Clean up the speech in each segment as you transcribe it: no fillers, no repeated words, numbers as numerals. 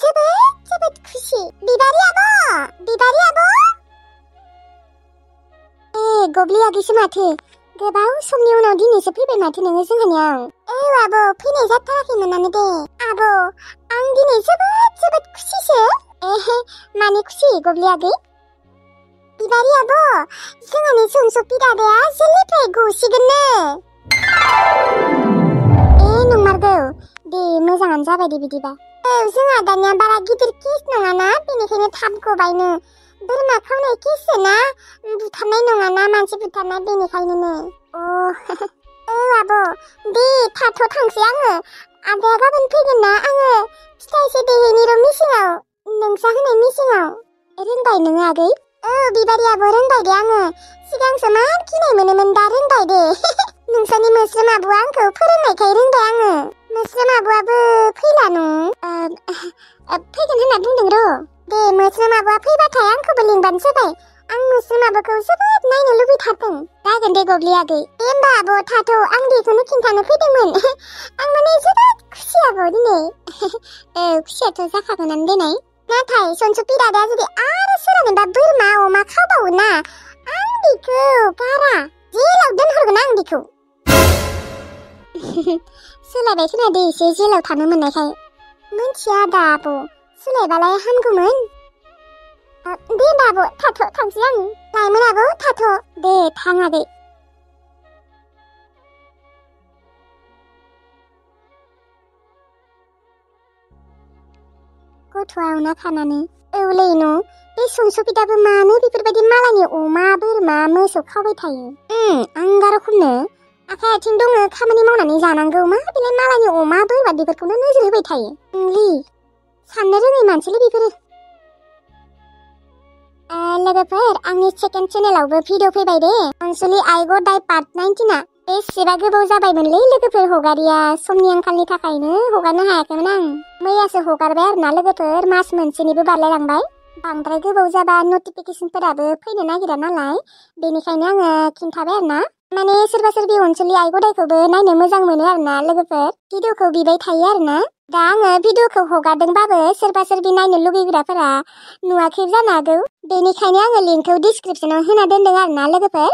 जोबोद खुसि। बिबारि आब'! गब्लि आगैसो माथो। गोबाव समनि उनाव दिनैसो फैबाय माथो नोङो जोंहानियाव। औ आब' फैनाय जाथाराखैमोनानो दे। आब' आं दिनै जोबोद खुसिसो। मानि खुसि गब्लि आगै? बिबारि आब' जोंहानि सनसुपि दादाया जेलनिफ्राय गसिगोननो। नंमारगौ दे मोजाङानो जाबाय दे बिदिबा। औ जोंहा दानिया बारा गिदिर केस नङाना बेनिखायनो थाब गबायनो। बोरमा खावनाय केससो ना बुथारनाय नङाना मानसि बुथारनाय बेनिखायनो। औ आब' दे थाथ' थांसै आङो। आदाया गाबोन फैगोन ना आङो फिथाइसो देहैनि र' मिसिङाव नोंसा होनाय मिसिङाव। रोंबाय नोङो आगै? औ बिबारि आब' रोंबाय दे आङो। सिगांसो मा गिनाय मोनोमोन दा रोंबाय दे। नोंसानि मोस्रोम आब'आ आंखौ फोरोंनायखाय रोंबाय आङो। मोस्रोम आब'आबो फैला न'? फैगोन होनना बुंदों र'। दे मोस्रोम आब'आ फैबाथाय आंखौबो लिंबानो जाबाय। आं मोस्रोम आब'खौ जोबोद नायनो लुबैथारदों। जागोन दे गब्लि आगै। दे होमबा आब' थाथ' आं बेखौनो खिन्थानो फैदोंमोन। आं माने जोबोद खुसि आब' दिनै। खुसियाथ' जाखागोनानो देनाय। नाथाय सनसुपि दादाया जुदि आरो सोरांबा बोरमा अमा खावबावोना आं बेखौ गारा जेलाव दोनहरगोन आं बेखौ। सोलायबाय खोनादो एसे जेलाव थानो मोननायखाय। मोनथिया दा आब' सोलायबालाय हामगौमोन। दे होमबा आब' थाथ' थांसै आं। लायमोन आब' थाथ'। दे थां आगै। गथ'आ उना थानानै औलै न' बे सनसुपिदाबो मानो बेफोरबायदि मालायनि अमा बोरमा मोसौ खावबाय थायो। आंगारखौनो आखाइ आथिं दङ खामानि मावनानै जानांगौ मा बेलाय मालायनि अमा बोरमा बेफोरखौनो नोजोर होबाय थायो। साननो रोङै मानसिलै बेफोरो। लोगोफोर आंनि सेकेन्ड चेनेलावबो भिडिअ फैबाय दे। अनसुलि आइ गदाय पार्ट 19आ। बेसेबा गोबाव जाबायमोनलै लोगोफोर हगारिया समनि आंखालनि थाखायनो हगारनो हायाखैमोन आं। मैयासो हगारबाय आरोना लोगोफोर मास मोनसेनिबो बारलायलांबाय। बांद्राय गोबाव जाबा नटिफिकेसनफोराबो फैनो नागिरा नालाय बेनिखायनो आङो खिन्थाबाय आरोना। माने सोरबा सोरबि अनसुलि आइ गदायखौबो नायनो मोजां मोनो आरोना लोगोफोर भिडिअखौ बिबाय थायो आरोना। दा आङो भिडिअखौ हगारदोंबाबो सोरबा सोरबि नायनो लुगैग्राफोरा नुवाखै जानो हागौ। बेनिखायनो आङो लिंकखौ डिसक्रिपसनाव होना दोनदों आरोना लोगोफोर।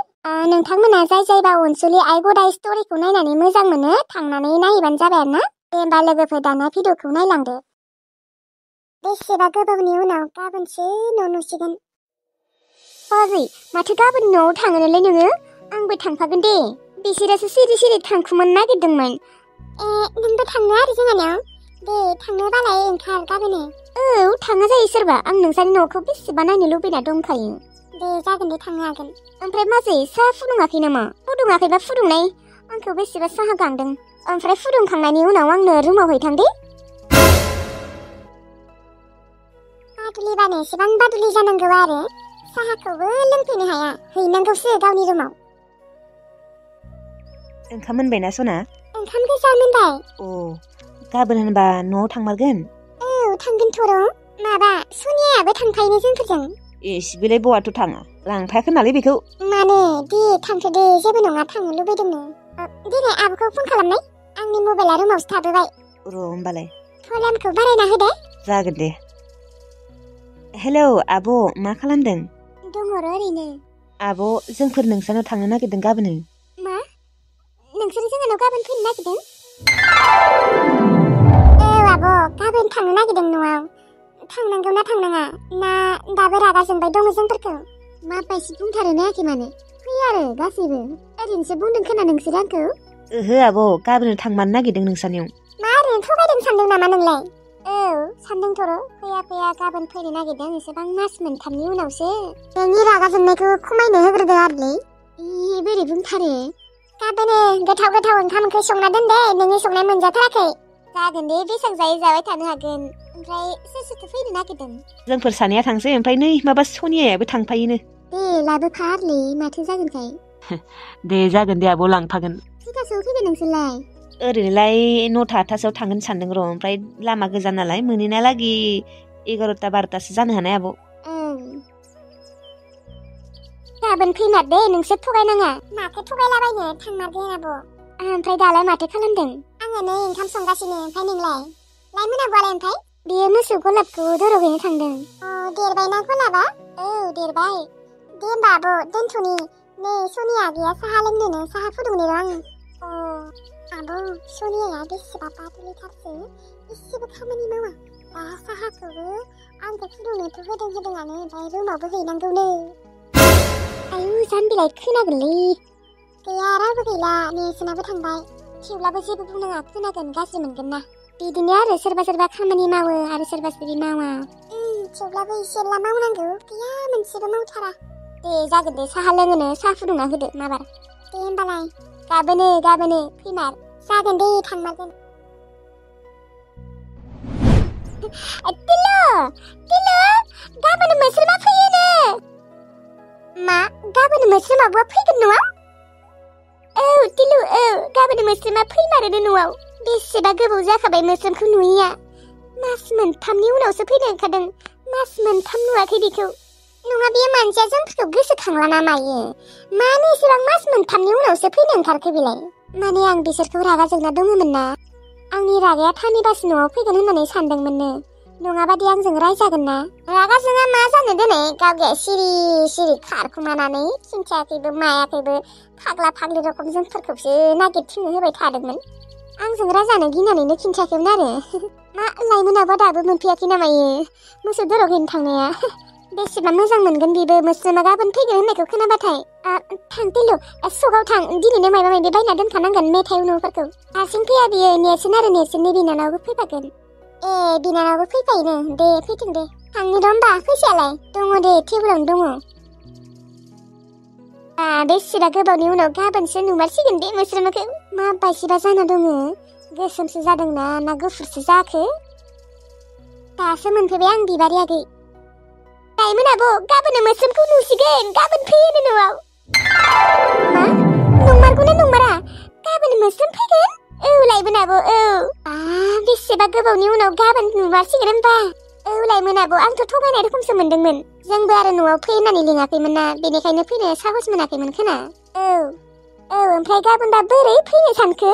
नोंथांमोना जाय अनसुलि आइ गदाय स्ट'रिखौ नायनानै मोजां मोनो थांनानै नायहैबानो जाबाय आरोना। दे होमबा लोगोफोर दाना भिडिअखौ नायलांदो। बेसेबा गोबावनि उनाव गाबोनसो न' नुसिगोन। बाजै माथो गाबोन न'आव थाङोनोलाय नोङो? आंबो थांफागोन दे। बिसोरसो सिरि थांखुमोन नागिरदोंमोन। नोंबो थाङो आरो जोंहानाव? दे थांनोबालाय ओंखार गाबोनो। औ थाङा जायो सोरबा आं नोंसानि न'खौ बेसेबा नायनो लुबैना दंखायो। दे जागोन दे थांनो हागोन। ओमफ्राय बाजै साहा फुदुङाखै नामा? फुदुङाखैबा फुदुंनाय। आंखौ बेसेबा साहा गांदों। ओमफ्राय फुदुंखांनायनि उनाव आंनो रुमाव हैथां दे। बादुलिबानो एसेबां बादुलि जानांगौ आरो साहाखौबो लोंफैनो हाया हैनांगौसो गावनि रुमाव। ओंखाम मोनबायना सना? ओंखाम गोजा मोनबाय। गाबोन होनबा न'आव थांमारगोन? औ थांगोनथ' र'। माबा सनियायाबो थांफायोनो जोंफोरजों। बेलाय बहाथ' थाङा लांफायाखै नालाय बेखौ। मानो दे थांथो दे जेबो नङा थांनो लुबैदोंनो। दिनै आब'खौ फन खालामनाय आंनि मबाइला रुमावसो थाबोबाय। र' होमबालाय भलिउमखौ बारायना होदे। जागोन दे। हेलौ आब' मा खालामदों? दङ र' ओरैनो। आब' जोंफोर नोंसानाव थांनो नागिरदों गाबोनो। मा नोंसोर जोंहानाव गाबोन फैनो नागिरदों? औ आब' गाबोन थांनो नागिरदों न'आव। थांनांगौ ना थांनाङा ना दाबो रागा जोंबाय दङ जोंफोरखौ? माबायसि बुंथारो नायाखै मानो? फै आरो गासैबो ओरैनोसो बुंदों खोना नोंसोर आंखौ। ओहो आब' गाबोनो थांमारनो नागिरदों नोंसानियाव। मा ओरैनो थगायदों सानदों नामा नोंलाय? औ सानदोंथ' र' फैया गाबोन फैनो नागिरदों एसेबां मास मोनथामनि उनावसो। नोंनि रागा जोंनायखौ खमायनो होग्रोदो आरोलै। बोरै बुंथारो? गाबोनो गोथाव ओंखाम ओंख्रि संना दोन दे नोंनि संनाय मोनजाथाराखै। जागोन दे बेसां जायो जाबाय थानो हागोन। ओमफ्राय सोरथो फैनो नागिरदों? जोंफोर सानैया थांसै ओमफ्राय नै माबा सनियायाबो थांफायोनो। दे लाबोफा आरोलै माथो जागोनखाय। दे जागोन दे आब' लांफागोन। खैथासोआव फैगोन नोंसोरलाय? ओरैनोलाय 9:00-10:00सोआव थांगोन सानदों र'। ओमफ्राय लामा गोजान नालाय मोनहैनालागि 11:00-12:00सो जानो हानाय आब'। गाबोन फैमार दे नोंसोर थगायनाङा। माथो थगायलाबायनो थांमारगोन आब'। ओमफ्राय दालाय माथो खालामदों? आङो नै ओंखाम संगासिनो। ओमफ्राय नोंलाय? लायमोन आब'आलाय ओमफ्राय? बेयो मोसौ गलाबखौ दर'हैनो थांदों। देरबायना गलाबा? औ देरबाय। दे होमबा आब' दोनथ'नि। नै सनिया आगैया साहा लोंनोनो साहा फुदुंनो आं। आब' सनियाया बेसेबा बादुलिथारसो, एसेबो खामानि मावा। दा साहाखौबो आंखौ फुदुंनोथ' होदोंआनो, ओमफ्राय रुमावबो हैनांगौनो। आयु जाम्बिलाय खोनागोनलै। गैया रावबो गैला, नेर्सोनाबो थांबाय। थेवब्लाबो जेबो बुंनाङा, खोनागोन गाज्रि मोनगोन ना। बिदिनो आरो सोरबा खामानि मावो आरो सोरबा मावा। थेवब्लाबो एसे एला मावनांगौ, गैया मोनसेबो मावथारा। दे जागोन दे, साहा लोङोनो साहा फुदुंना होदो माबार। दे होमबालाय गाबोनो फैमार। जागोन दे थांमारगोन। तिलु गाबोन मोस्रोमा फैयोनो। मा गाबोन मोस्रोम आब'आ फैगोन न'आव? औ तिलु औ, गाबोन मोस्रोमा फैमारोनो न'आव। बेसेबा गोबाव जाखाबाय मोस्रोमखौ नुयिया। मास मोनथामनि उनावसो फैनो ओंखारदों। मास मोनथाम नुवाखै बेखौ। नङा बे मानसिया जोंफोरखौ गोसोखांला ना मायो? मानो एसेबां मास मोनथामनि उनावसो फैनो ओंखारखो बेलाय? माने आं बिसोरखौ रागा जोंना दङमोन ना। आंनि रागाया थामिबासो न'आव फैगोन होननानै सानदोंमोननो। नङाबादि आंजों रायजागोन ना। रागा जोङा मा जानो दिनै, गावगाया सिरि खारखुमानानै खिन्थायाखैबो मायाखैबो फाग्ला फाग्लि रखम जोंफोरखौसो नागिरथिंनो होबाय थादोंमोन। आंजों राजानो गिनानैनो खिन्थायाखैमोन आरो। मा लाइमोनाबा दाबो मोनफैयाखै नामायो मोसौ दर'हैनो थांनाया? बेसेबा मोजां मोनगोन बेबो मोस्रोमा गाबोन फैगोन होननायखौ खोनाबाथाय। थां तिलु, सकआव थां, दिनैनो माबा माबि बायना दोनखानांगोन मेथाइ उनुफोरखौ। हारसिं फैया बियो, नेर्सोननि बिनानावबो फैफागोन। ए बिनानावबो फैफायोनो, दे फैथों दे। थांनि र' होमबा, फैसायालाय दङ दे टेबोलावनो दङ। बेसेबा गोबावनि उनाव गाबोनसो नुमारसिगोन बे मोस्रोमखौ। मा बायसिबा जाना दङ, गोसोमसो जादोंना ना गुफुरसो जाखो? दासो मोनफैबाय आं बिबारि आगै। लाइमोन आब' गाबोन मोस्रोमखौ नुसिगोन, गाबोन फैयोनो न'आव। मा नंमारगौना नंमारा? गाबोन मोस्रोम फैगोन? औ लाइमोन आब' औ। बेसेबा गोबावनि उनाव गाबोन नुमारसिगोन होनबा। औ लाइमोन आब', आंथ' थगायनाय रोखोमसो मोनदोंमोन। जोंबो आरो न'आव फै होननानै लिङाखैमोन ना, बेनिखायनो फैनो साहस मोनाखैमोन खोना। औ ओमफ्राय गाबोनबा बोरै फैनो सानखो?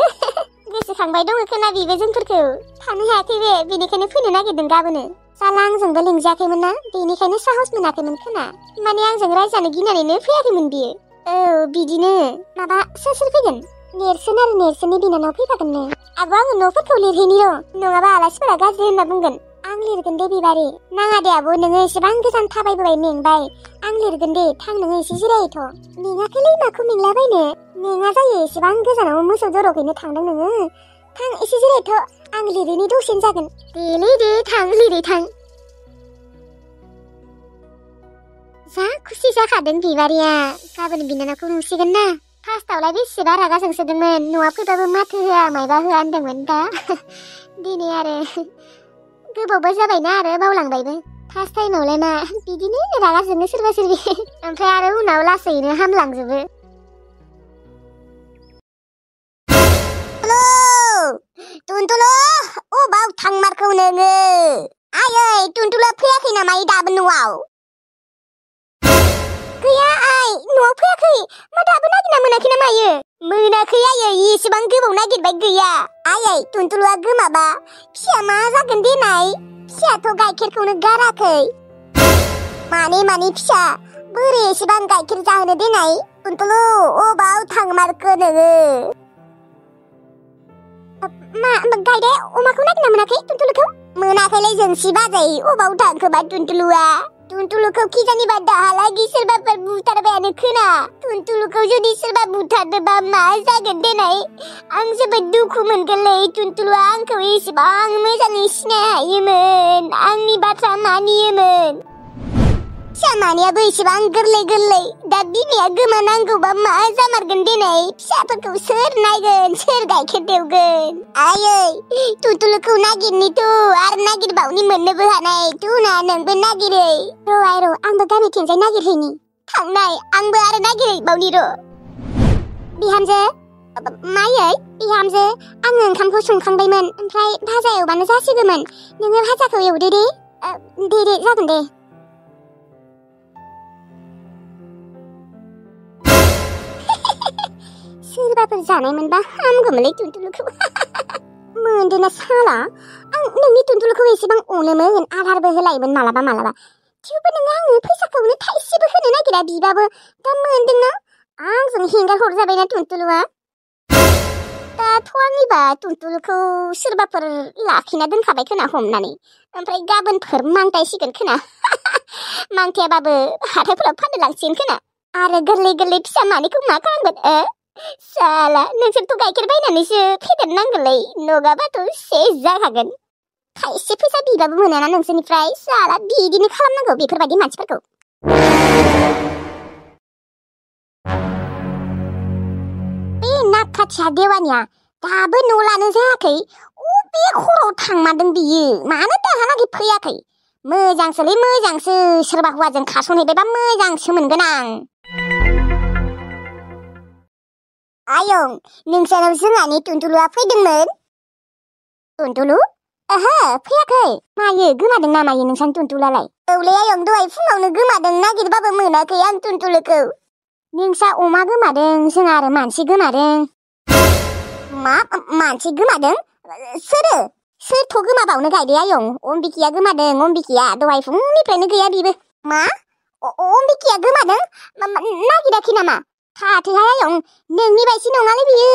गोसोखांबाय दङ खोना बिबो जोंफोरखौ। थानो हायाखै बे, बेनिखायनो फैनो नागिरदों गाबोनो। साला आंजोंबो लिंजायाखैमोन ना, बेनिखायनो साहस मोनाखैमोन खोना। माने आंजों रायजानो गिनानैनो फैयाखैमोन बियो। औ बिदिनो। माबा सोर फैगोन? नेर्सोन आरो नेर्सोननि बिनानाव फैफागोननो। आब' आङो न'फोरखौ लिरहैनि र', नङाबा आलासिफोरा गाज्रि होनना बुंगोन। आं लिरगोन दे बिबारि। नाङा दे आब', नोङो एसेबां गोजान थाबायबोबाय मेंबाय। आं लिरगोन दे, थां नोङो एसे जिरायथ'। मेङाखैलै माखौ मेंलाबायनो, मेङा जायो एसेबां गोजानाव मोसौ दर'हैनो थांदों नोङो। थां एसे जिरायथ', आं लिरैनि दसेनो जागोन। देलै दे थां लिरै थां। जा खुसि जाखादों बिबारिया, गाबोन बिनानावखौ नुसिगोन ना। फार्स्टआवलाय बेसेबा रागा जोंसोदोंमोन, न'आव फैबाबो माथो होआ मायबा होआ होनदोंमोन। दा दिनै आरो गोबावबो जाबायना आरो बावलांबायबो। फार्स्ट टाइमावलाय मा बिदिनो रागा जोङो सोरबा सोरबि, ओमफ्राय आरो उनाव लासैनो हामलांजोबो। टुनटुलु अबाव थांमारखौ नोङो? आयै टुनटुलुआ फैयाखै नामा दाबो न'आव? गैया आइ, न'आव फैयाखै। मा दाबो नागिरना मोनाखै ना मायो? मोनाखै आयै, एसेबां गोबाव नागिरबाय गैया। आयै टुनटुलुआ गोमाबा फिसाया मा जागोन देनाय? फिसायाथ' गाइखेरखौनो गाराखै। माने फिसा बोरै एसेबां गाइखेर जाहोनो देनाय? टुनटुलु अबाव थांमारखो नोङो? मा गायदे अमाखौ नागिरना मोनाखै टुनटुलुखौ? मोनाखैलै जोंसि बाजै, अबाव थांखोबा टुनटुलुआ? टुनटुलुखौ खिजानिबा दाहालागि सोरबाफोर बुथारबायानो खोना। टुनटुलुखौ जुदि सोरबा बुथारदोंबा मा जागोन देनाय? आं जोबोद दुखु मोनगोनलै, टुनटुलुआ आंखौ एसेबां मोजाङै सिनायहायोमोन, आंनि बाथ्रा मानियोमोन। फिसा मानियाबो एसेबां गोरलै, दा बिमाया गोमानांगौबा मा जामारगोन देनाय? फिसाफोरखौ सोर नायगोन, सोर गाइखेर दौगोन? आयै टुनटुलुखौ नागिरनिथ' आरो नागिरबावनि मोननोबो हानाय। टुना नोंबो नागिरै। र' आंबो गामिथिंजाय नागिरहैनि। थांनाय आंबो आरो नागिरहैबावनि र'। बिहामजो मायै? बिहामजो आङो ओंखामखौ संखांबायमोन, ओमफ्राय भाजा एवबानो जासिगौमोन। नोङो भाजाखौ एवदो दे। दे जागोन दे। सोरबाफोर जानाय मोनबा हामगौमोनलै टुनटुलुखौ। मोनदोंना साला आं नोंनि टुनटुलुखौ एसेबां अनोमोन आदारबो होलायोमोन मालाबा थेवबो नोङो आंनो फैसाखौनो थाइसेबो होनो नागिरा बिबाबो दा मोनदोंना आंजों हेंगार हरजाबायना टुनटुलुआ दाथ' आंनिबा टुनटुलुखौ सोरबाफोर लाखिना दोनखाबाय खोना हमनानै ओमफ्राय गाबोनफोर मांगायसिगोन खोना मांथायाबाबो हाथायफोराव फाननो लांसिगोन खोना आरो गोरलै फिसा मानैखौ मा खालामगोन साला नोंसोरथ' गाइखेर बायनानैसो फेदेरनांगोनलै नङाबाथ' सेस जाखागोन थाइसे फैसा बिबाबो मोनाना नोंसोरनिफ्राय साला बिदिनो खालामनांगौ बेफोरबायदि मानसिफोरखौ बे नाखाथिया देवानिया दाबो न' लानो जायाखै अबे खर'आव थांमारदों बियो मानो दाहालागै फैयाखै मोजांसोलै मोजांसो सोरबा हौवाजों खारस'नहैबायबा मोजांसो मोनगोन आं आयं नोंसानाव जोंहानि टुनटुलुआ फैदोंमोन टुनटुलु ओहो फैयाखै मायो गोमादों ना मायो नोंसानि टुनटुलालाय औलै आयं दहाय फुङावनो गोमादों नागिरबाबो मोनाखै आं टुनटुलुखौ नोंसा अमा गोमादों जोंहा आरो मानसि गोमादों मा मानसि गोमादों सोरथ' गोमाबावनो गायदे आयं अम्बिकिया गोमादों अम्बिकिया दहाय फुंनिफ्रायनो गैया बिबो मा अम्बिकिया गोमादों नागिराखै नामा थाथोहाय आयं नोंनि बायदि नङालै बियो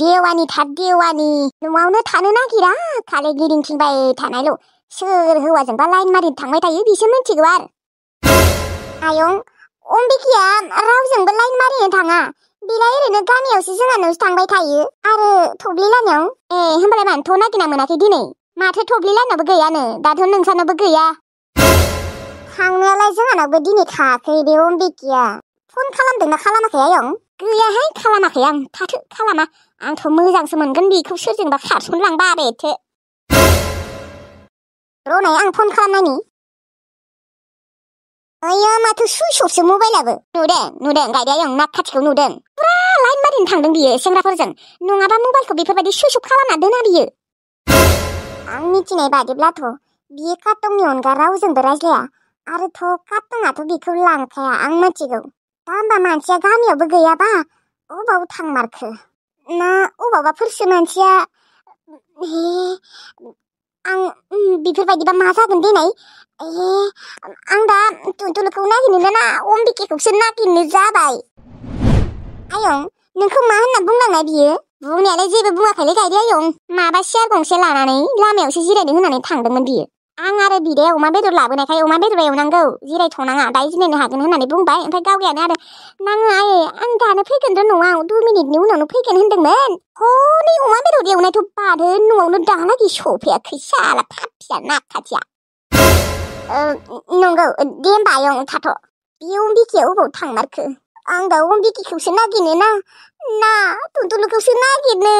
देवानि थार देवानि न'आवनो थानो नागिरा खालि गिदिंथिंबाय थानायल' सोर हौवाजोंबा लाइन मारिनो थांबाय थायो बिसो मिथिगौ आरो आयं अम्बिकिया रावजोंबो लाइन मारिनो थाङा बिलाय ओरैनो गामियावसो जोंहानावसो थांबाय थायो आरो थब्लि लानायाव होमबालाय मानोथ' नागिरना मोनाखै दिनै माथो थब्लि लानावबो गैयानो दाथ' नोंसानावबो गैया थांनायालाय जोंहानावबो दिनै थायाखै बे अम्बिकिया फन खालामदोंना खालामाखै आयं गैयाहाय खालामाखै आं थाथो खालामा आंथ' मोजांसो मोनगोन बेखौ सोरजोंबा खारसनलांबा बेथो र'नाय आं फन खालामनायनि आया माथो सुइसअफसो मबाइलाबो नुदों गायदे आयं नाक खाथिखौ नुदों फुरा लाइन मारिनो थांदों बियो सेंग्राफोरजों नङाबा मबाइलखौ बेफोरबायदि सुइसअफ खालामना दोना बियो आं मिथिनाय बादिब्लाथ' बियो काटंनि अनगा रावजोंबो रायज्लाया आरोथ' काटंआथ' बेखौ लांखाया आं मिथिगौ दा होमबा मानसिया गामियावबो गैयाबा अबाव थांमारखो ना अबावबाफोरसो मानसिया आं बेफोरबायदिबा मा जागोन देनाय आं दा टुनटुलुखौ नागिरनो ना अम्बिकिखौसो नागिरनो जाबाय आयं नोंखौ मा होनना बुंलांनाय बियो बुंनायालाय जेबो बुङाखैलै गायदे आयं माबा सियार गंसे लानानै लामायावसो जिरायनो होननानै थांदोंमोन बियो आं आरो बिदाया अमा बेदर लाबोनायखाय अमा बेदर एवनांगौ जिरायथ'नाङा दायो जिरायनो हागोन होननानै बुंबाय ओमफ्राय गावगायानो आरो नाङा आयै आं दानो फैगोन र' न'आव 2 मिनिटनि उनावनो फैगोन होनदोंमोन हनै अमा बेदर एवनायथ' बादो न'आवनो दाहालागै सफैयाखै साला फाथिया नाखाथिया नंगौ दे होमबा आयं थाथ' बे अम्बिकिया अबाव थांमारखो आं दा अम्बिकिखौसो नागिरनो ना टुनटुलुखौसो नागिरनो